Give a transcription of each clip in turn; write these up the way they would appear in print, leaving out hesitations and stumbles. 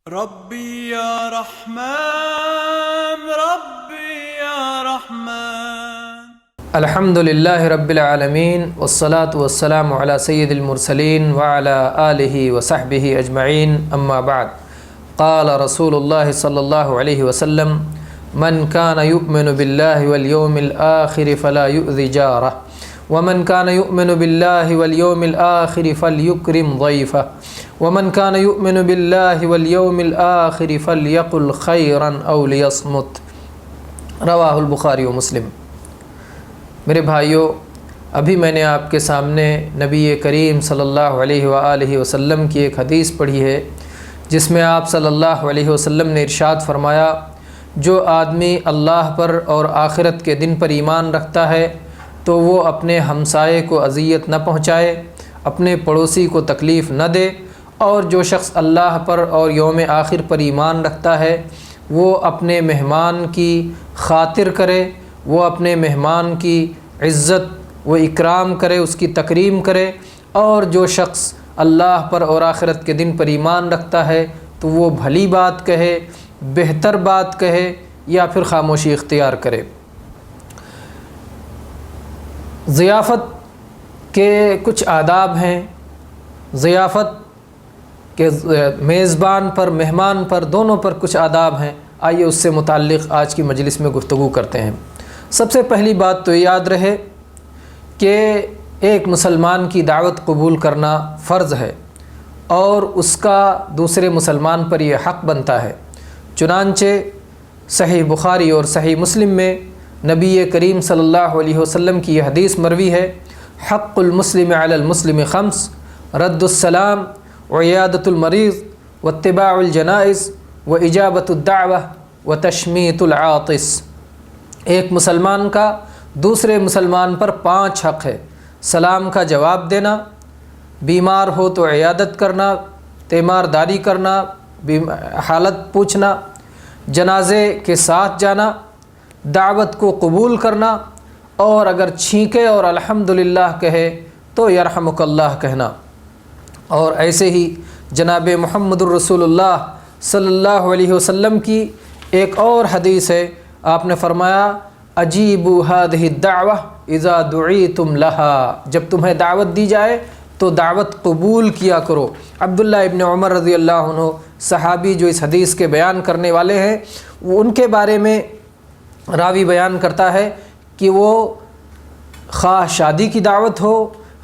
ربي يا رحمن ربي يا رحمن الحمد لله رب العالمين والصلاة والسلام على سيد المرسلين وعلى آله وصحبه أجمعين أما بعد قال رسول الله صلى الله عليه وسلم من كان يؤمن بالله واليوم الآخر فلا يؤذي جاره ومن كان يؤمن بالله واليوم الآخر فليكرم ضيفه ومن كان يؤمن بالله واليوم الآخر فليقل خيرا أو ليصمت رواہ البخاری و مسلم۔ میرے بھائیوں، ابھی میں نے آپ کے سامنے نبی کریم صلی اللہ علیہ وآلہ وسلم کی ایک حدیث پڑھی ہے جس میں آپ صلی اللہ علیہ وسلم نے ارشاد فرمایا، جو آدمی اللہ پر اور آخرت کے دن پر ایمان رکھتا ہے تو وہ اپنے ہمسائے کو اذیت نہ پہنچائے، اپنے پڑوسی کو تکلیف نہ دے، اور جو شخص اللہ پر اور یوم آخر پر ایمان رکھتا ہے وہ اپنے مہمان کی خاطر کرے، وہ اپنے مہمان کی عزت و اکرام کرے، اس کی تکریم کرے، اور جو شخص اللہ پر اور آخرت کے دن پر ایمان رکھتا ہے تو وہ بھلی بات کہے، بہتر بات کہے یا پھر خاموشی اختیار کرے۔ ضیافت کے کچھ آداب ہیں، ضیافت کہ میزبان پر، مہمان پر، دونوں پر کچھ آداب ہیں۔ آئیے اس سے متعلق آج کی مجلس میں گفتگو کرتے ہیں۔ سب سے پہلی بات تو یاد رہے کہ ایک مسلمان کی دعوت قبول کرنا فرض ہے اور اس کا دوسرے مسلمان پر یہ حق بنتا ہے۔ چنانچہ صحیح بخاری اور صحیح مسلم میں نبی کریم صلی اللہ علیہ وسلم کی یہ حدیث مروی ہے، حق المسلم علی المسلم خمس، رد السلام وعیادۃ المریض واتباع الجنائز واجابۃ الدعوہ وتشمیت العاطس۔ ایک مسلمان کا دوسرے مسلمان پر 5 حق ہے: سلام کا جواب دینا، بیمار ہو تو عیادت کرنا، تیمارداری کرنا، حالت پوچھنا، جنازے کے ساتھ جانا، دعوت کو قبول کرنا، اور اگر چھینکے اور الحمدللہ کہے تو یرحمک اللہ کہنا۔ اور ایسے ہی جناب محمد الرسول اللہ صلی اللہ علیہ وسلم کی ایک اور حدیث ہے، آپ نے فرمایا اجیبوا هذه الدعوة اذا دعیتم لها، جب تمہیں دعوت دی جائے تو دعوت قبول کیا کرو۔ عبداللہ ابن عمر رضی اللہ عنہ صحابی جو اس حدیث کے بیان کرنے والے ہیں، وہ ان کے بارے میں راوی بیان کرتا ہے کہ وہ خواہ شادی کی دعوت ہو،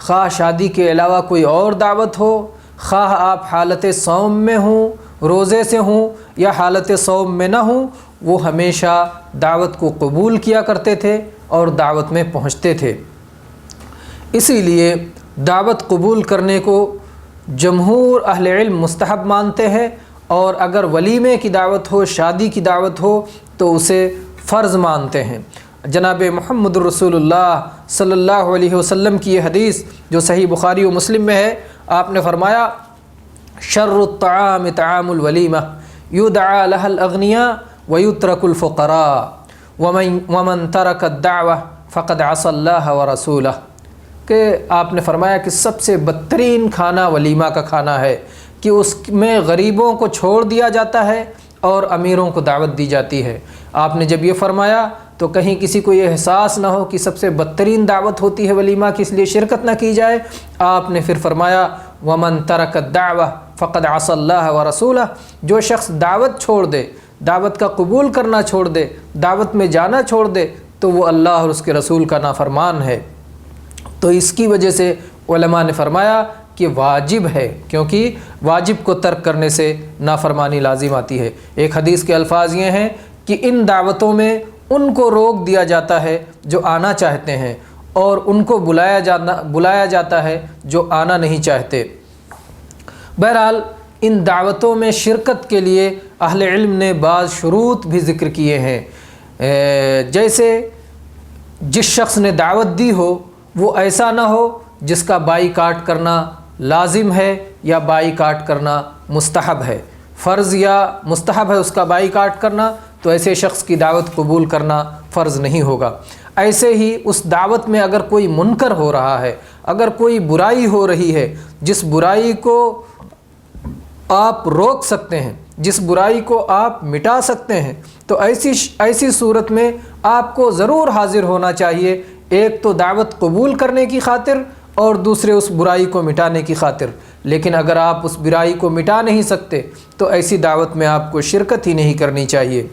خواہ شادی کے علاوہ کوئی اور دعوت ہو، خواہ آپ حالت صوم میں ہوں، روزے سے ہوں، یا حالت صوم میں نہ ہوں، وہ ہمیشہ دعوت کو قبول کیا کرتے تھے اور دعوت میں پہنچتے تھے۔ اسی لیے دعوت قبول کرنے کو جمہور اہل علم مستحب مانتے ہیں، اور اگر ولیمے کی دعوت ہو، شادی کی دعوت ہو تو اسے فرض مانتے ہیں۔ جناب محمد الرسول اللہ صلی اللہ علیہ وسلم کی یہ حدیث جو صحیح بخاری و مسلم میں ہے، آپ نے فرمایا شر الطعام طعام الولیمہ یدعا لها الاغنیاء ویترک الفقراء ومن ترک الدعوہ فقد عصى اللہ ورسولہ، کہ آپ نے فرمایا کہ سب سے بدترین کھانا ولیمہ کا کھانا ہے کہ اس میں غریبوں کو چھوڑ دیا جاتا ہے اور امیروں کو دعوت دی جاتی ہے۔ آپ نے جب یہ فرمایا تو کہیں کسی کو یہ احساس نہ ہو کہ سب سے بدترین دعوت ہوتی ہے ولیمہ کی، اس لیے شرکت نہ کی جائے۔ آپ نے پھر فرمایا ومن ترک الدعوہ فقد عصى اللہ ورسولہ، جو شخص دعوت چھوڑ دے، دعوت کا قبول کرنا چھوڑ دے، دعوت میں جانا چھوڑ دے تو وہ اللہ اور اس کے رسول کا نافرمان ہے۔ تو اس کی وجہ سے علماء نے فرمایا کہ واجب ہے، کیونکہ واجب کو ترک کرنے سے نافرمانی لازم آتی ہے۔ ایک حدیث کے الفاظ یہ ہیں کہ ان دعوتوں میں ان کو روک دیا جاتا ہے جو آنا چاہتے ہیں، اور ان کو بلایا جاتا ہے جو آنا نہیں چاہتے۔ بہرحال ان دعوتوں میں شرکت کے لیے اہل علم نے بعض شروط بھی ذکر کیے ہیں، جیسے جس شخص نے دعوت دی ہو وہ ایسا نہ ہو جس کا بائیکاٹ کرنا لازم ہے یا بائیکاٹ کرنا مستحب ہے، فرض یا مستحب ہے اس کا بائیکاٹ کرنا، تو ایسے شخص کی دعوت قبول کرنا فرض نہیں ہوگا۔ ایسے ہی اس دعوت میں اگر کوئی منکر ہو رہا ہے، اگر کوئی برائی ہو رہی ہے جس برائی کو آپ روک سکتے ہیں، جس برائی کو آپ مٹا سکتے ہیں تو ایسی صورت میں آپ کو ضرور حاضر ہونا چاہیے، ایک تو دعوت قبول کرنے کی خاطر اور دوسرے اس برائی کو مٹانے کی خاطر۔ لیکن اگر آپ اس برائی کو مٹا نہیں سکتے تو ایسی دعوت میں آپ کو شرکت ہی نہیں کرنی چاہیے۔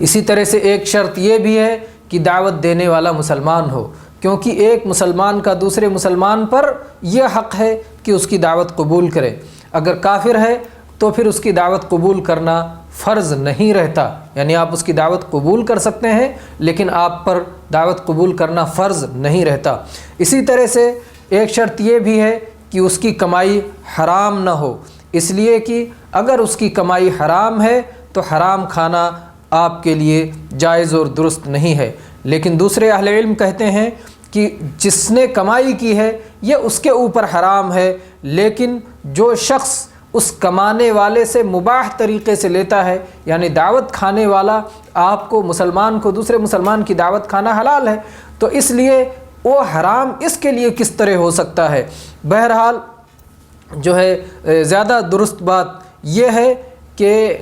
اسی طرح سے ایک شرط یہ بھی ہے کہ دعوت دینے والا مسلمان ہو، کیونکہ ایک مسلمان کا دوسرے مسلمان پر یہ حق ہے کہ اس کی دعوت قبول کرے۔ اگر کافر ہے تو پھر اس کی دعوت قبول کرنا فرض نہیں رہتا، یعنی آپ اس کی دعوت قبول کر سکتے ہیں لیکن آپ پر دعوت قبول کرنا فرض نہیں رہتا۔ اسی طرح سے ایک شرط یہ بھی ہے کہ اس کی کمائی حرام نہ ہو، اس لیے کہ اگر اس کی کمائی حرام ہے تو حرام کھانا آپ کے لیے جائز اور درست نہیں ہے۔ لیکن دوسرے اہل علم کہتے ہیں کہ جس نے کمائی کی ہے یہ اس کے اوپر حرام ہے، لیکن جو شخص اس کمانے والے سے مباح طریقے سے لیتا ہے، یعنی دعوت کھانے والا آپ کو مسلمان کو دوسرے مسلمان کی دعوت کھانا حلال ہے، تو اس لیے وہ حرام اس کے لیے کس طرح ہو سکتا ہے۔ بہرحال جو ہے زیادہ درست بات یہ ہے کہ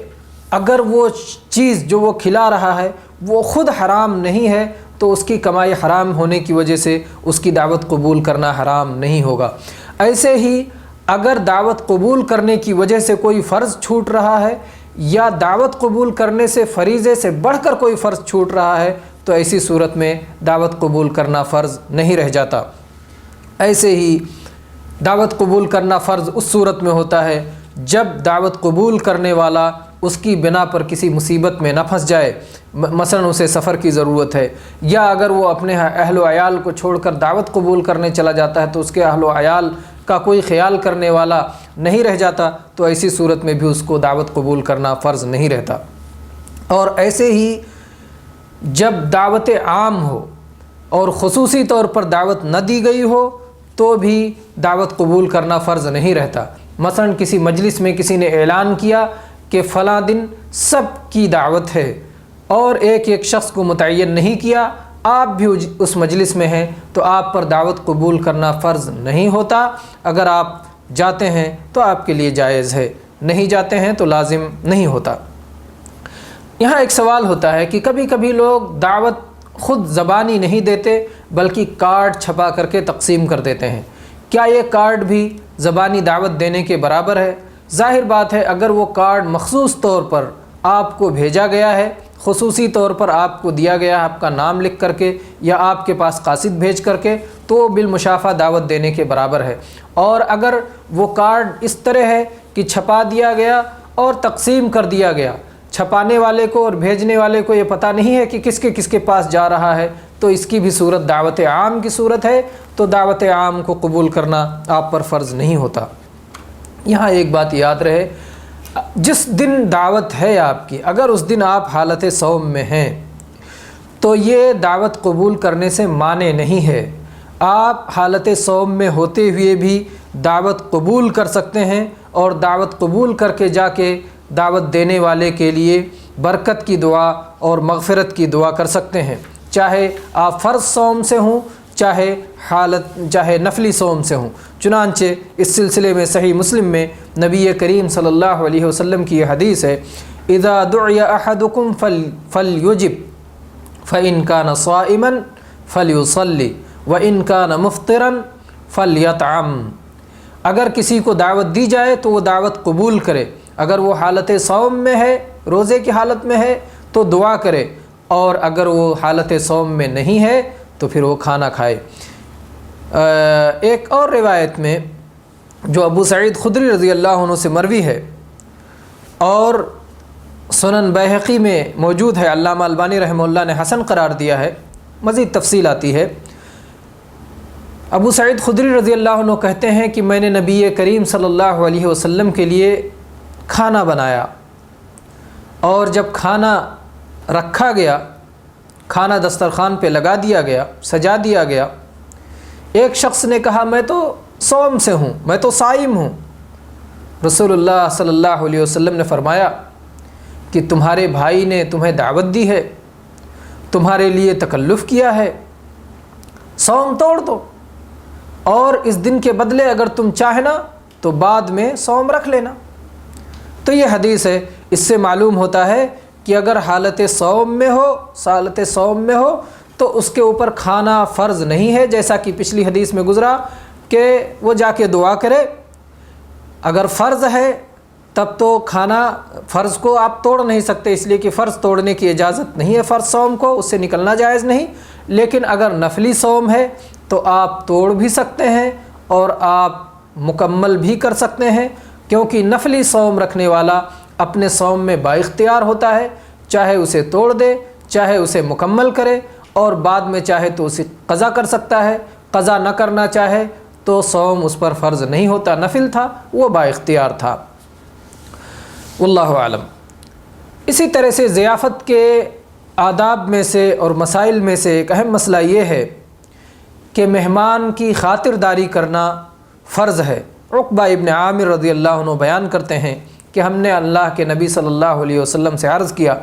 اگر وہ چیز جو وہ کھلا رہا ہے وہ خود حرام نہیں ہے تو اس کی کمائی حرام ہونے کی وجہ سے اس کی دعوت قبول کرنا حرام نہیں ہوگا۔ ایسے ہی اگر دعوت قبول کرنے کی وجہ سے کوئی فرض چھوٹ رہا ہے یا دعوت قبول کرنے سے فریضے سے بڑھ کر کوئی فرض چھوٹ رہا ہے تو ایسی صورت میں دعوت قبول کرنا فرض نہیں رہ جاتا۔ ایسے ہی دعوت قبول کرنا فرض اس صورت میں ہوتا ہے جب دعوت قبول کرنے والا اس کی بنا پر کسی مصیبت میں نہ پھنس جائے، مثلا اسے سفر کی ضرورت ہے، یا اگر وہ اپنے اہل و عیال کو چھوڑ کر دعوت قبول کرنے چلا جاتا ہے تو اس کے اہل و عیال کا کوئی خیال کرنے والا نہیں رہ جاتا، تو ایسی صورت میں بھی اس کو دعوت قبول کرنا فرض نہیں رہتا۔ اور ایسے ہی جب دعوت عام ہو اور خصوصی طور پر دعوت نہ دی گئی ہو تو بھی دعوت قبول کرنا فرض نہیں رہتا۔ مثلا کسی مجلس میں کسی نے اعلان کیا کہ فلاں دن سب کی دعوت ہے اور ایک ایک شخص کو متعین نہیں کیا، آپ بھی اس مجلس میں ہیں تو آپ پر دعوت قبول کرنا فرض نہیں ہوتا۔ اگر آپ جاتے ہیں تو آپ کے لیے جائز ہے، نہیں جاتے ہیں تو لازم نہیں ہوتا۔ یہاں ایک سوال ہوتا ہے کہ کبھی کبھی لوگ دعوت خود زبانی نہیں دیتے بلکہ کارڈ چھپا کر کے تقسیم کر دیتے ہیں، کیا یہ کارڈ بھی زبانی دعوت دینے کے برابر ہے؟ ظاہر بات ہے اگر وہ کارڈ مخصوص طور پر آپ کو بھیجا گیا ہے، خصوصی طور پر آپ کو دیا گیا ہے آپ کا نام لکھ کر کے یا آپ کے پاس قاصد بھیج کر کے، تو بالمشافہ دعوت دینے کے برابر ہے۔ اور اگر وہ کارڈ اس طرح ہے کہ چھپا دیا گیا اور تقسیم کر دیا گیا، چھپانے والے کو اور بھیجنے والے کو یہ پتہ نہیں ہے کہ کس کے پاس جا رہا ہے، تو اس کی بھی صورت دعوت عام کی صورت ہے، تو دعوت عام کو قبول کرنا آپ پر فرض نہیں ہوتا۔ یہاں ایک بات یاد رہے، جس دن دعوت ہے آپ کی، اگر اس دن آپ حالت صوم میں ہیں تو یہ دعوت قبول کرنے سے مانع نہیں ہے۔ آپ حالت صوم میں ہوتے ہوئے بھی دعوت قبول کر سکتے ہیں اور دعوت قبول کر کے جا کے دعوت دینے والے کے لیے برکت کی دعا اور مغفرت کی دعا کر سکتے ہیں، چاہے آپ فرض صوم سے ہوں چاہے نفلی صوم سے ہوں۔ چنانچہ اس سلسلے میں صحیح مسلم میں نبی کریم صلی اللہ علیہ وسلم کی یہ حدیث ہے، اذا دعی احدکم فلیجب فإن کان صائما فلیصلی وإن کان مفطرا فلیطعم۔ اگر کسی کو دعوت دی جائے تو وہ دعوت قبول کرے، اگر وہ حالت صوم میں ہے، روزے کی حالت میں ہے تو دعا کرے، اور اگر وہ حالت صوم میں نہیں ہے تو پھر وہ کھانا کھائے۔ ایک اور روایت میں جو ابو سعید خدری رضی اللہ عنہ سے مروی ہے اور سنن بیہقی میں موجود ہے، علامہ البانی رحمہ اللہ نے حسن قرار دیا ہے، مزید تفصیل آتی ہے۔ ابو سعید خدری رضی اللہ عنہ کہتے ہیں کہ میں نے نبی کریم صلی اللہ علیہ وسلم کے لیے کھانا بنایا، اور جب کھانا رکھا گیا، کھانا دسترخوان پہ لگا دیا گیا، سجا دیا گیا، ایک شخص نے کہا میں تو صوم سے ہوں، میں تو صائم ہوں۔ رسول اللہ صلی اللہ علیہ وسلم نے فرمایا کہ تمہارے بھائی نے تمہیں دعوت دی ہے، تمہارے لیے تکلف کیا ہے، صوم توڑ دو، اور اس دن کے بدلے اگر تم چاہنا تو بعد میں صوم رکھ لینا۔ تو یہ حدیث ہے، اس سے معلوم ہوتا ہے کہ اگر حالت صوم میں ہو تو اس کے اوپر کھانا فرض نہیں ہے، جیسا کہ پچھلی حدیث میں گزرا کہ وہ جا کے دعا کرے۔ اگر فرض ہے تب تو کھانا، فرض کو آپ توڑ نہیں سکتے، اس لیے کہ فرض توڑنے کی اجازت نہیں ہے، فرض صوم کو اس سے نکلنا جائز نہیں۔ لیکن اگر نفلی صوم ہے تو آپ توڑ بھی سکتے ہیں اور آپ مکمل بھی کر سکتے ہیں، کیونکہ نفلی صوم رکھنے والا اپنے صوم میں بااختیار ہوتا ہے، چاہے اسے توڑ دے، چاہے اسے مکمل کرے، اور بعد میں چاہے تو اسے قضا کر سکتا ہے، قضا نہ کرنا چاہے تو صوم اس پر فرض نہیں ہوتا، نفل تھا، وہ بااختیار تھا۔ واللہ اعلم۔ اسی طرح سے ضیافت کے آداب میں سے اور مسائل میں سے ایک اہم مسئلہ یہ ہے کہ مہمان کی خاطرداری کرنا فرض ہے۔ عقبہ ابن عامر رضی اللہ عنہ بیان کرتے ہیں کہ ہم نے اللہ کے نبی صلی اللہ علیہ وسلم سے عرض کیا،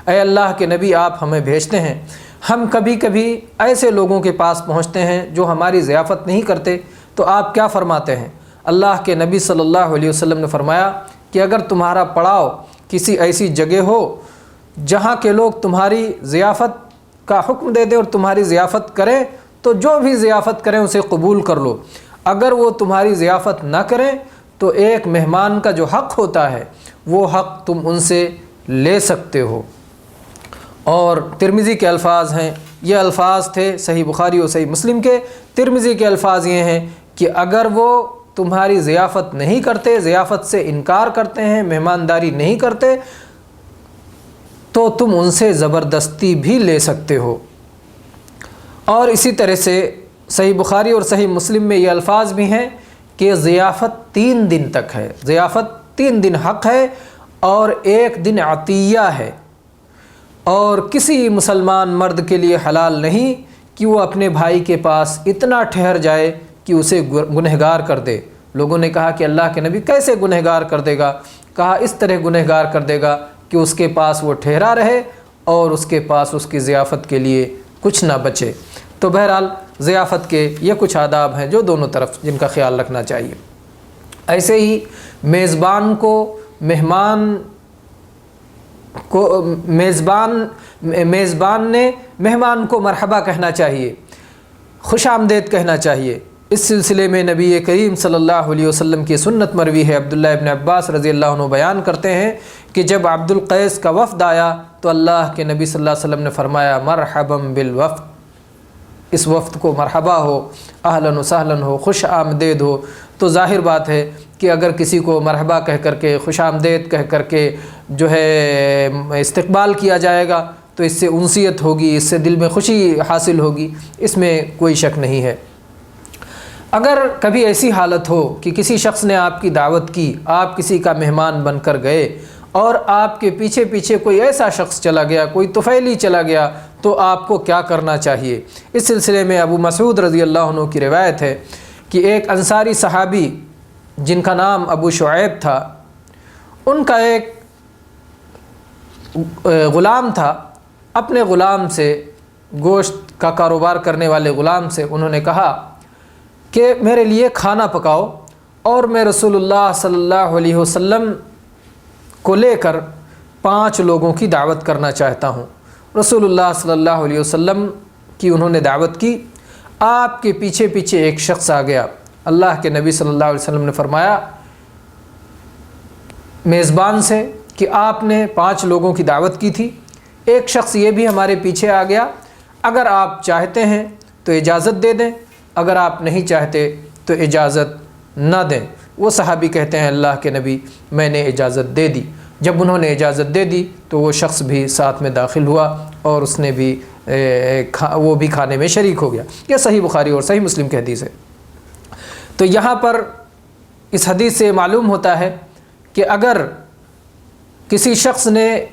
اے اللہ کے نبی، آپ ہمیں بھیجتے ہیں، ہم کبھی کبھی ایسے لوگوں کے پاس پہنچتے ہیں جو ہماری ضیافت نہیں کرتے، تو آپ کیا فرماتے ہیں؟ اللہ کے نبی صلی اللہ علیہ وسلم نے فرمایا کہ اگر تمہارا پڑاؤ کسی ایسی جگہ ہو جہاں کے لوگ تمہاری ضیافت کا حکم دے دیں اور تمہاری ضیافت کریں تو جو بھی ضیافت کریں اسے قبول کر لو۔ اگر وہ تمہاری ضیافت نہ کریں تو ایک مہمان کا جو حق ہوتا ہے وہ حق تم ان سے لے سکتے ہو۔ اور ترمذی کے الفاظ ہیں، یہ الفاظ تھے صحیح بخاری اور صحیح مسلم کے۔ ترمذی کے الفاظ یہ ہیں کہ اگر وہ تمہاری ضیافت نہیں کرتے، ضیافت سے انکار کرتے ہیں، مہمانداری نہیں کرتے، تو تم ان سے زبردستی بھی لے سکتے ہو۔ اور اسی طرح سے صحیح بخاری اور صحیح مسلم میں یہ الفاظ بھی ہیں کہ ضیافت 3 دن تک ہے، ضیافت 3 دن حق ہے اور 1 دن عطیہ ہے، اور کسی مسلمان مرد کے لیے حلال نہیں کہ وہ اپنے بھائی کے پاس اتنا ٹھہر جائے کہ اسے گنہگار کر دے۔ لوگوں نے کہا کہ اللہ کے نبی کیسے گنہگار کر دے گا؟ کہا اس طرح گنہگار کر دے گا کہ اس کے پاس وہ ٹھہرا رہے اور اس کے پاس اس کی ضیافت کے لیے کچھ نہ بچے۔ تو بہرحال ضیافت کے یہ کچھ آداب ہیں جو دونوں طرف جن کا خیال رکھنا چاہیے۔ ایسے ہی میزبان نے مہمان کو مرحبا کہنا چاہیے، خوش آمدید کہنا چاہیے۔ اس سلسلے میں نبی کریم صلی اللہ علیہ وسلم کی سنت مروی ہے۔ عبداللہ ابن عباس رضی اللہ عنہ بیان کرتے ہیں کہ جب عبد القیس کا وفد آیا تو اللہ کے نبی صلی اللہ علیہ وسلم نے فرمایا مرحبا بالوفد، اس وفد کو مرحبا ہو، اہلا و سہلا ہو، خوش آمدید ہو۔ تو ظاہر بات ہے کہ اگر کسی کو مرحبا کہہ کر کے، خوش آمدید کہہ کر کے جو ہے استقبال کیا جائے گا تو اس سے انسیت ہوگی، اس سے دل میں خوشی حاصل ہوگی، اس میں کوئی شک نہیں ہے۔ اگر کبھی ایسی حالت ہو کہ کسی شخص نے آپ کی دعوت کی، آپ کسی کا مہمان بن کر گئے اور آپ کے پیچھے پیچھے کوئی ایسا شخص چلا گیا، کوئی طفیلی چلا گیا، تو آپ کو کیا کرنا چاہیے؟ اس سلسلے میں ابو مسعود رضی اللہ عنہ کی روایت ہے کہ ایک انصاری صحابی جن کا نام ابو شعیب تھا، ان کا ایک غلام تھا۔ اپنے غلام سے، گوشت کا کاروبار کرنے والے غلام سے انہوں نے کہا کہ میرے لیے کھانا پکاؤ اور میں رسول اللہ صلی اللہ علیہ وسلم کو لے کر 5 لوگوں کی دعوت کرنا چاہتا ہوں۔ رسول اللہ صلی اللہ علیہ وسلم کی انہوں نے دعوت کی۔ آپ کے پیچھے پیچھے ایک شخص آ گیا۔ اللہ کے نبی صلی اللہ علیہ وسلم نے فرمایا میزبان سے کہ آپ نے 5 لوگوں کی دعوت کی تھی، ایک شخص یہ بھی ہمارے پیچھے آ گیا، اگر آپ چاہتے ہیں تو اجازت دے دیں، اگر آپ نہیں چاہتے تو اجازت نہ دیں۔ وہ صحابی کہتے ہیں اللہ کے نبی میں نے اجازت دے دی۔ جب انہوں نے اجازت دے دی تو وہ شخص بھی ساتھ میں داخل ہوا اور اس نے بھی وہ بھی کھانے میں شریک ہو گیا۔ یہ صحیح بخاری اور صحیح مسلم کی حدیث ہے۔ تو یہاں پر اس حدیث سے معلوم ہوتا ہے کہ اگر کسی شخص نے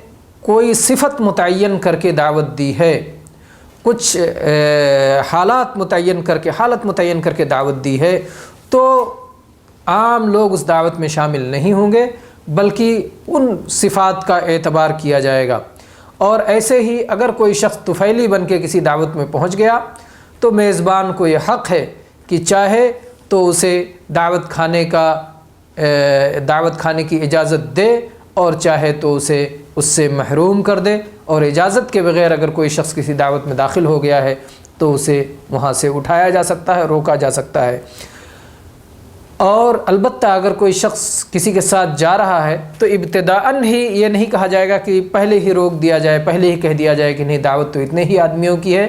کوئی صفت متعین کر کے دعوت دی ہے، کچھ حالت متعین کر کے دعوت دی ہے، تو عام لوگ اس دعوت میں شامل نہیں ہوں گے، بلکہ ان صفات کا اعتبار کیا جائے گا۔ اور ایسے ہی اگر کوئی شخص طفیلی بن کے کسی دعوت میں پہنچ گیا تو میزبان کو یہ حق ہے کہ چاہے تو اسے دعوت کھانے کی اجازت دے اور چاہے تو اسے اس سے محروم کر دے، اور اجازت کے بغیر اگر کوئی شخص کسی دعوت میں داخل ہو گیا ہے تو اسے وہاں سے اٹھایا جا سکتا ہے، روکا جا سکتا ہے۔ اور البتہ اگر کوئی شخص کسی کے ساتھ جا رہا ہے تو ابتداءً ہی یہ نہیں کہا جائے گا کہ پہلے ہی روک دیا جائے، پہلے ہی کہہ دیا جائے کہ نہیں دعوت تو اتنے ہی آدمیوں کی ہے۔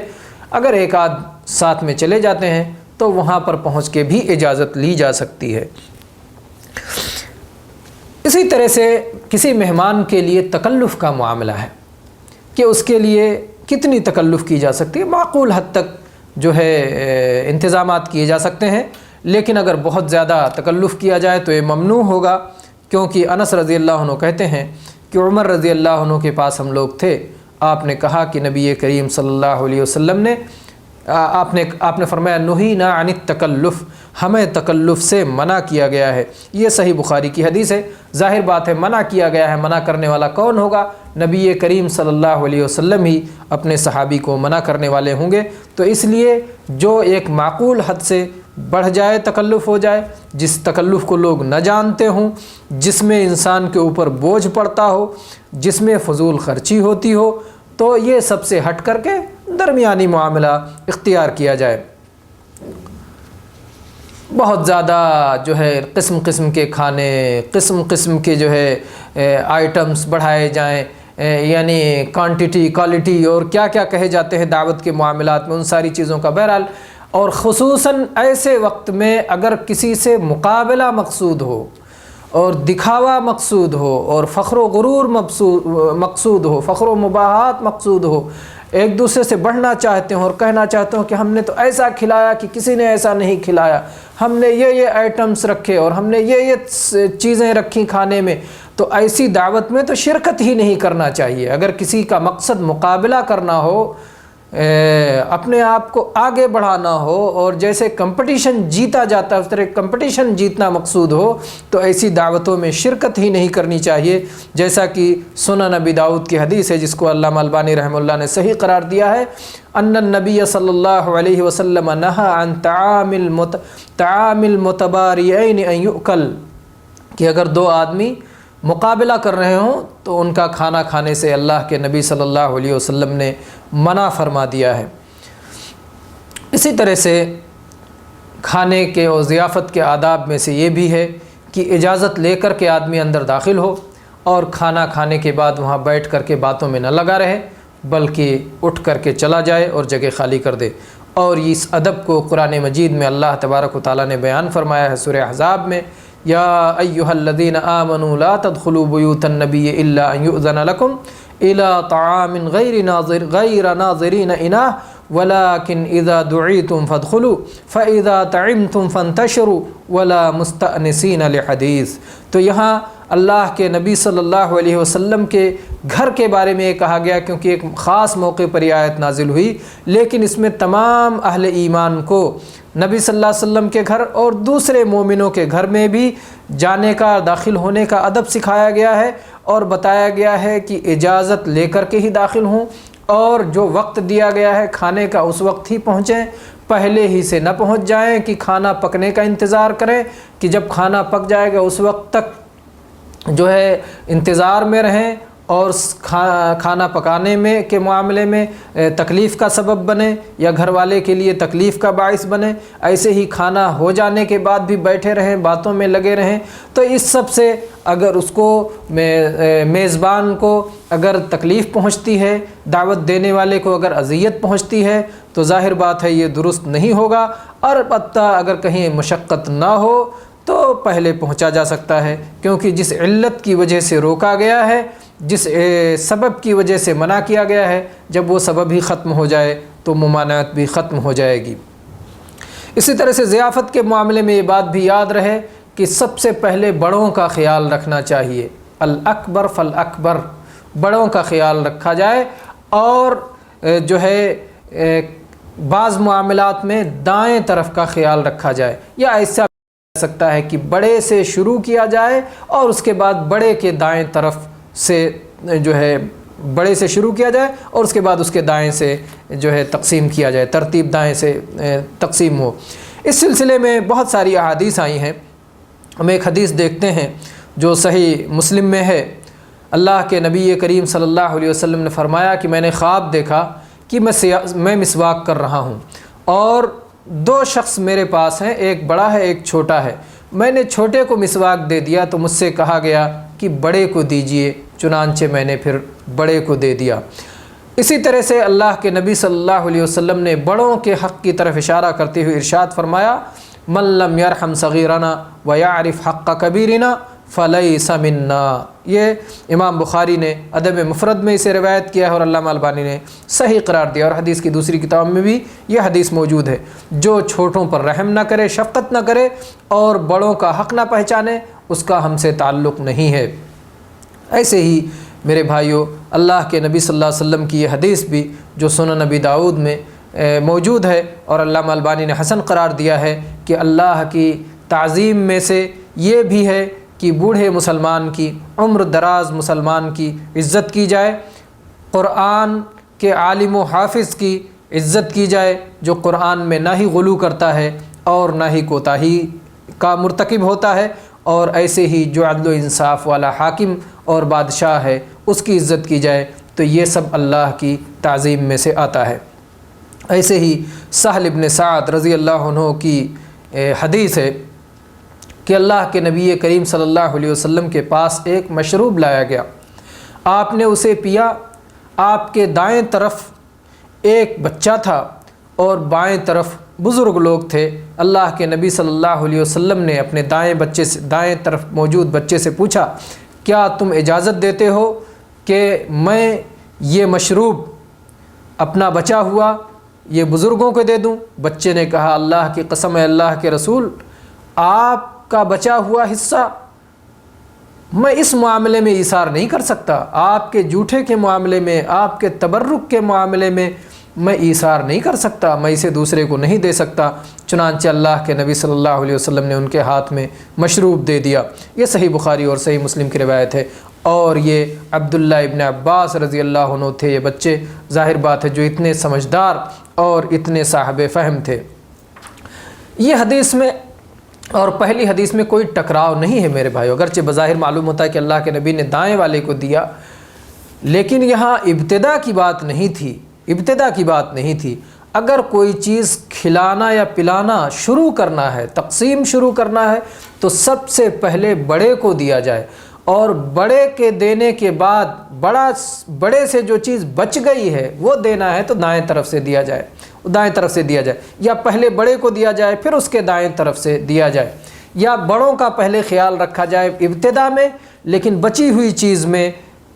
اگر ایک آدھ ساتھ میں چلے جاتے ہیں تو وہاں پر پہنچ کے بھی اجازت لی جا سکتی ہے۔ اسی طرح سے کسی مہمان کے لیے تکلف کا معاملہ ہے کہ اس کے لیے کتنی تکلف کی جا سکتی ہے۔ معقول حد تک جو ہے انتظامات کیے جا سکتے ہیں، لیکن اگر بہت زیادہ تکلف کیا جائے تو یہ ممنوع ہوگا، کیونکہ انس رضی اللہ عنہ کہتے ہیں کہ عمر رضی اللہ عنہ کے پاس ہم لوگ تھے، آپ نے کہا کہ نبی کریم صلی اللہ علیہ وسلم نے آپ نے فرمایا نہینا عن التکلف، ہمیں تکلف سے منع کیا گیا ہے۔ یہ صحیح بخاری کی حدیث ہے۔ ظاہر بات ہے منع کیا گیا ہے، منع کرنے والا کون ہوگا؟ نبی کریم صلی اللہ علیہ وسلم ہی اپنے صحابی کو منع کرنے والے ہوں گے۔ تو اس لیے جو ایک معقول حد سے بڑھ جائے، تکلف ہو جائے، جس تکلف کو لوگ نہ جانتے ہوں، جس میں انسان کے اوپر بوجھ پڑتا ہو، جس میں فضول خرچی ہوتی ہو، تو یہ سب سے ہٹ کر کے درمیانی معاملہ اختیار کیا جائے۔ بہت زیادہ جو ہے قسم قسم کے کھانے، قسم قسم کے جو ہے آئٹمس بڑھائے جائیں، یعنی کوانٹٹی کوالٹی اور کیا کیا کہے جاتے ہیں دعوت کے معاملات میں، ان ساری چیزوں کا بہرحال، اور خصوصاً ایسے وقت میں اگر کسی سے مقابلہ مقصود ہو اور دکھاوا مقصود ہو اور فخر و غرور مقصود ہو، فخر و مباحات مقصود ہو، ایک دوسرے سے بڑھنا چاہتے ہوں اور کہنا چاہتے ہوں کہ ہم نے تو ایسا کھلایا کہ کسی نے ایسا نہیں کھلایا، ہم نے یہ آئٹمس رکھے اور ہم نے یہ چیزیں رکھی کھانے میں، تو ایسی دعوت میں تو شرکت ہی نہیں کرنا چاہیے۔ اگر کسی کا مقصد مقابلہ کرنا ہو، اپنے آپ کو آگے بڑھانا ہو، اور جیسے کمپٹیشن جیتا جاتا ہے اس طرح کمپٹیشن جیتنا مقصود ہو، تو ایسی دعوتوں میں شرکت ہی نہیں کرنی چاہیے، جیسا کہ سنن ابی داؤد کی حدیث ہے جس کو علامہ البانی رحمہ اللہ نے صحیح قرار دیا ہے، ان النبی صلی اللہ علیہ وسلم نہى عن طعام المتبارئین ان یؤکل، کہ اگر دو آدمی مقابلہ کر رہے ہوں تو ان کا کھانا کھانے سے اللہ کے نبی صلی اللہ علیہ وسلم نے منع فرما دیا ہے۔ اسی طرح سے کھانے کے اور ضیافت کے آداب میں سے یہ بھی ہے کہ اجازت لے کر کے آدمی اندر داخل ہو اور کھانا کھانے کے بعد وہاں بیٹھ کر کے باتوں میں نہ لگا رہے، بلکہ اٹھ کر کے چلا جائے اور جگہ خالی کر دے۔ اور اس ادب کو قرآن مجید میں اللہ تبارک و تعالیٰ نے بیان فرمایا ہے سورہ احزاب میں، یا ایھا الذین آمنوا لا تدخلوا بیوت النبی الا ان یؤذن لکم الی طعام غیر ناظرین اناہ ولکن اذا دعیتم فادخلوا فاذا طعمتم فانتشروا ولا مستأنسین لحدیث۔ تو یہاں اللہ کے نبی صلی اللہ علیہ وسلم کے گھر کے بارے میں یہ کہا گیا کیونکہ ایک خاص موقع پر یہ آیت نازل ہوئی، لیکن اس میں تمام اہل ایمان کو نبی صلی اللہ علیہ وسلم کے گھر اور دوسرے مومنوں کے گھر میں بھی جانے کا، داخل ہونے کا ادب سکھایا گیا ہے، اور بتایا گیا ہے کہ اجازت لے کر کے ہی داخل ہوں، اور جو وقت دیا گیا ہے کھانے کا اس وقت ہی پہنچیں، پہلے ہی سے نہ پہنچ جائیں کہ کھانا پکنے کا انتظار کریں کہ جب کھانا پک جائے گا اس وقت تک جو ہے انتظار میں رہیں اور کھانا پکانے میں کے معاملے میں تکلیف کا سبب بنے یا گھر والے کے لیے تکلیف کا باعث بنے، ایسے ہی کھانا ہو جانے کے بعد بھی بیٹھے رہیں، باتوں میں لگے رہیں، تو اس سب سے اگر اس کو میزبان کو اگر تکلیف پہنچتی ہے، دعوت دینے والے کو اگر اذیت پہنچتی ہے، تو ظاہر بات ہے یہ درست نہیں ہوگا، اور البتہ اگر کہیں مشقت نہ ہو تو پہلے پہنچا جا سکتا ہے، کیونکہ جس علت کی وجہ سے روکا گیا ہے، جس سبب کی وجہ سے منع کیا گیا ہے، جب وہ سبب ہی ختم ہو جائے تو ممانعت بھی ختم ہو جائے گی۔ اسی طرح سے ضیافت کے معاملے میں یہ بات بھی یاد رہے کہ سب سے پہلے بڑوں کا خیال رکھنا چاہیے، الاکبر فالاکبر، بڑوں کا خیال رکھا جائے، اور جو ہے بعض معاملات میں دائیں طرف کا خیال رکھا جائے، یا ایسا سکتا ہے کہ بڑے سے شروع کیا جائے اور اس کے بعد بڑے کے دائیں طرف سے جو ہے بڑے سے شروع کیا جائے اور اس کے بعد اس کے دائیں سے جو ہے تقسیم کیا جائے، ترتیب دائیں سے تقسیم ہو۔ اس سلسلے میں بہت ساری احادیث آئی ہیں۔ ہم ایک حدیث دیکھتے ہیں جو صحیح مسلم میں ہے، اللہ کے نبی کریم صلی اللہ علیہ وسلم نے فرمایا کہ میں نے خواب دیکھا کہ میں مسواک کر رہا ہوں اور دو شخص میرے پاس ہیں، ایک بڑا ہے ایک چھوٹا ہے۔ میں نے چھوٹے کو مسواک دے دیا تو مجھ سے کہا گیا کہ بڑے کو دیجئے، چنانچہ میں نے پھر بڑے کو دے دیا۔ اسی طرح سے اللہ کے نبی صلی اللہ علیہ وسلم نے بڑوں کے حق کی طرف اشارہ کرتے ہوئے ارشاد فرمایا، من لم یرحم صغیرنا ویعرف حق کبیرنا فلیس منا۔ یہ امام بخاری نے ادب مفرد میں اسے روایت کیا ہے اور علامہ البانی نے صحیح قرار دیا، اور حدیث کی دوسری کتاب میں بھی یہ حدیث موجود ہے۔ جو چھوٹوں پر رحم نہ کرے، شفقت نہ کرے اور بڑوں کا حق نہ پہچانے، اس کا ہم سے تعلق نہیں ہے۔ ایسے ہی میرے بھائیوں، اللہ کے نبی صلی اللہ علیہ وسلم کی یہ حدیث بھی جو سنن نبی داؤد میں موجود ہے اور علامہ البانی نے حسن قرار دیا ہے کہ اللہ کی تعظیم میں سے یہ بھی ہے کہ بوڑھے مسلمان کی، عمر دراز مسلمان کی عزت کی جائے، قرآن کے عالم و حافظ کی عزت کی جائے جو قرآن میں نہ ہی غلو کرتا ہے اور نہ ہی کوتاہی کا مرتکب ہوتا ہے، اور ایسے ہی جو عدل و انصاف والا حاکم اور بادشاہ ہے اس کی عزت کی جائے، تو یہ سب اللہ کی تعظیم میں سے آتا ہے۔ ایسے ہی سہل بن سعد رضی اللہ عنہ کی حدیث ہے کہ اللہ کے نبی کریم صلی اللہ علیہ وسلم کے پاس ایک مشروب لایا گیا، آپ نے اسے پیا، آپ کے دائیں طرف ایک بچہ تھا اور بائیں طرف بزرگ لوگ تھے۔ اللہ کے نبی صلی اللہ علیہ وسلم نے اپنے دائیں طرف موجود بچے سے پوچھا، کیا تم اجازت دیتے ہو کہ میں یہ مشروب اپنا بچا ہوا یہ بزرگوں کو دے دوں؟ بچے نے کہا، اللہ کی قسم ہے اللہ کے رسول، آپ کا بچا ہوا حصہ میں اس معاملے میں ایثار نہیں کر سکتا، آپ کے جھوٹے کے معاملے میں، آپ کے تبرک کے معاملے میں میں ایثار نہیں کر سکتا، میں اسے دوسرے کو نہیں دے سکتا۔ چنانچہ اللہ کے نبی صلی اللہ علیہ وسلم نے ان کے ہاتھ میں مشروب دے دیا۔ یہ صحیح بخاری اور صحیح مسلم کی روایت ہے، اور یہ عبداللہ ابن عباس رضی اللہ عنہ تھے یہ بچے، ظاہر بات ہے جو اتنے سمجھدار اور اتنے صاحب فہم تھے۔ یہ حدیث میں اور پہلی حدیث میں کوئی ٹکراؤ نہیں ہے میرے بھائیو، اگرچہ بظاہر معلوم ہوتا ہے کہ اللہ کے نبی نے دائیں والے کو دیا، لیکن یہاں ابتدا کی بات نہیں تھی، ابتدا کی بات نہیں تھی۔ اگر کوئی چیز کھلانا یا پلانا شروع کرنا ہے، تقسیم شروع کرنا ہے، تو سب سے پہلے بڑے کو دیا جائے، اور بڑے کے دینے کے بعد بڑے سے جو چیز بچ گئی ہے وہ دینا ہے تو دائیں طرف سے دیا جائے، دائیں طرف سے دیا جائے، یا پہلے بڑے کو دیا جائے پھر اس کے دائیں طرف سے دیا جائے، یا بڑوں کا پہلے خیال رکھا جائے ابتدا میں، لیکن بچی ہوئی چیز میں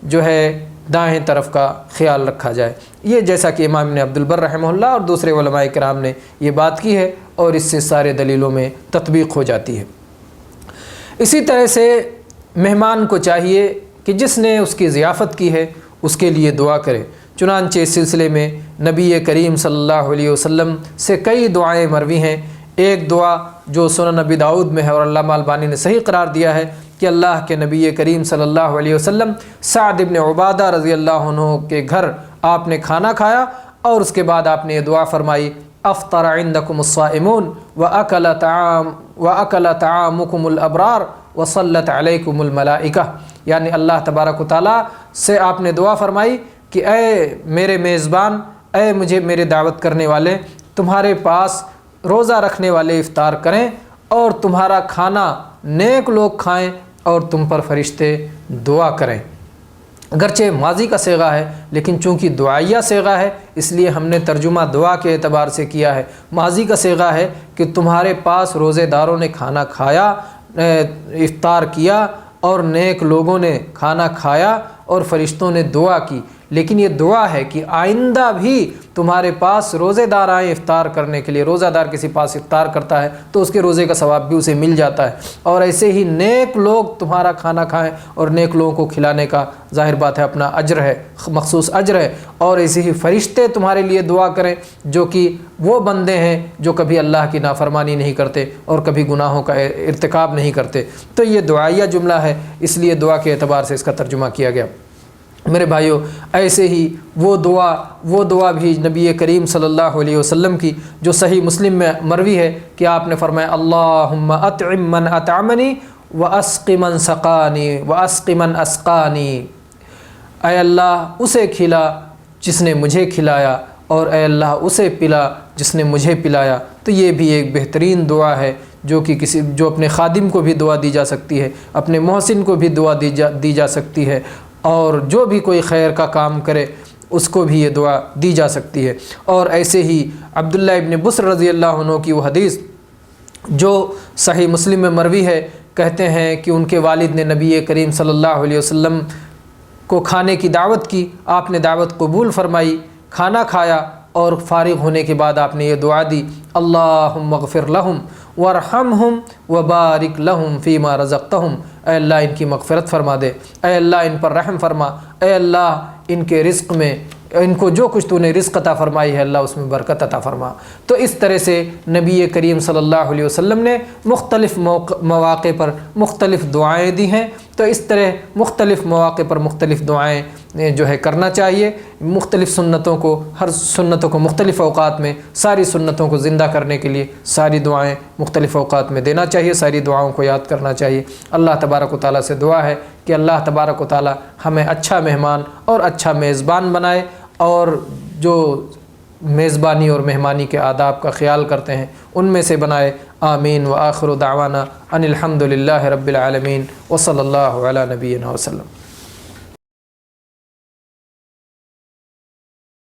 جو ہے دائیں طرف کا خیال رکھا جائے۔ یہ جیسا کہ امام ابن عبد البر رحمہ اللہ اور دوسرے علماء کرام نے یہ بات کی ہے، اور اس سے سارے دلیلوں میں تطبیق ہو جاتی ہے۔ اسی طرح سے مہمان کو چاہیے کہ جس نے اس کی ضیافت کی ہے اس کے لیے دعا کرے۔ چنانچہ اس سلسلے میں نبی کریم صلی اللہ علیہ وسلم سے کئی دعائیں مروی ہیں۔ ایک دعا جو سنن نبی داؤد میں ہے اور علامہ البانی نے صحیح قرار دیا ہے کہ اللہ کے نبی کریم صلی اللہ علیہ وسلم سعد بن عبادہ رضی اللہ عنہ کے گھر آپ نے کھانا کھایا، اور اس کے بعد آپ نے یہ دعا فرمائی، افطر عندکم الصائمون واکل طعامکم الابرار وصلت علیکم الملائکہ، یعنی اللہ تبارک و تعالیٰ سے آپ نے دعا فرمائی کہ اے میرے میزبان، اے میرے دعوت کرنے والے، تمہارے پاس روزہ رکھنے والے افطار کریں اور تمہارا کھانا نیک لوگ کھائیں اور تم پر فرشتے دعا کریں۔ اگرچہ ماضی کا صیغہ ہے لیکن چونکہ دعائیہ صیغہ ہے اس لیے ہم نے ترجمہ دعا کے اعتبار سے کیا ہے۔ ماضی کا صیغہ ہے کہ تمہارے پاس روزے داروں نے کھانا کھایا، افطار کیا، اور نیک لوگوں نے کھانا کھایا اور فرشتوں نے دعا کی، لیکن یہ دعا ہے کہ آئندہ بھی تمہارے پاس روزے دار آئیں افطار کرنے کے لیے۔ روزہ دار کسی پاس افطار کرتا ہے تو اس کے روزے کا ثواب بھی اسے مل جاتا ہے، اور ایسے ہی نیک لوگ تمہارا کھانا کھائیں، اور نیک لوگوں کو کھلانے کا ظاہر بات ہے اپنا اجر ہے، مخصوص اجر ہے، اور ایسے ہی فرشتے تمہارے لیے دعا کریں جو کہ وہ بندے ہیں جو کبھی اللہ کی نافرمانی نہیں کرتے اور کبھی گناہوں کا ارتکاب نہیں کرتے۔ تو یہ دعائیہ جملہ ہے، اس لیے دعا کے اعتبار سے اس کا ترجمہ کیا گیا۔ میرے بھائیوں، ایسے ہی وہ دعا بھی نبی کریم صلی اللہ علیہ وسلم کی جو صحیح مسلم میں مروی ہے کہ آپ نے فرمایا، اللہم اطعم من اطعمنی واسق من سقانی واسق من اسقانی، اے اللہ اسے کھلا جس نے مجھے کھلایا، اور اے اللہ اسے پلا جس نے مجھے پلایا۔ تو یہ بھی ایک بہترین دعا ہے جو اپنے خادم کو بھی دعا دی جا سکتی ہے، اپنے محسن کو بھی دعا دی جا سکتی ہے، اور جو بھی کوئی خیر کا کام کرے اس کو بھی یہ دعا دی جا سکتی ہے۔ اور ایسے ہی عبداللہ ابن بسر رضی اللہ عنہ کی وہ حدیث جو صحیح مسلم میں مروی ہے، کہتے ہیں کہ ان کے والد نے نبی کریم صلی اللہ علیہ وسلم کو کھانے کی دعوت کی، آپ نے دعوت قبول فرمائی، کھانا کھایا، اور فارغ ہونے کے بعد آپ نے یہ دعا دی، اللہم اغفر لہم وارحمہم وبارک لہم فیما رزقتہم، اے اللہ ان کی مغفرت فرما دے، اے اللہ ان پر رحم فرما، اے اللہ ان کے رزق میں، ان کو جو کچھ تو نے رزق عطا فرمائی ہے اللہ اس میں برکت عطا فرما۔ تو اس طرح سے نبی کریم صلی اللہ علیہ وسلم نے مختلف مواقع پر مختلف دعائیں دی ہیں، تو اس طرح مختلف مواقع پر مختلف دعائیں جو ہے کرنا چاہیے۔ مختلف سنتوں کو، ہر سنتوں کو مختلف اوقات میں، ساری سنتوں کو زندہ کرنے کے لیے ساری دعائیں مختلف اوقات میں دینا چاہیے، ساری دعاؤں کو یاد کرنا چاہیے۔ اللہ تبارک و تعالیٰ سے دعا ہے کہ اللہ تبارک و تعالیٰ ہمیں اچھا مہمان اور اچھا میزبان بنائے، اور جو میزبانی اور مہمانی کے آداب کا خیال کرتے ہیں ان میں سے بنائے۔ آمین۔ وآخر دعوانا ان الحمد للہ رب العالمین، وصلی اللہ علی نبینا وسلم۔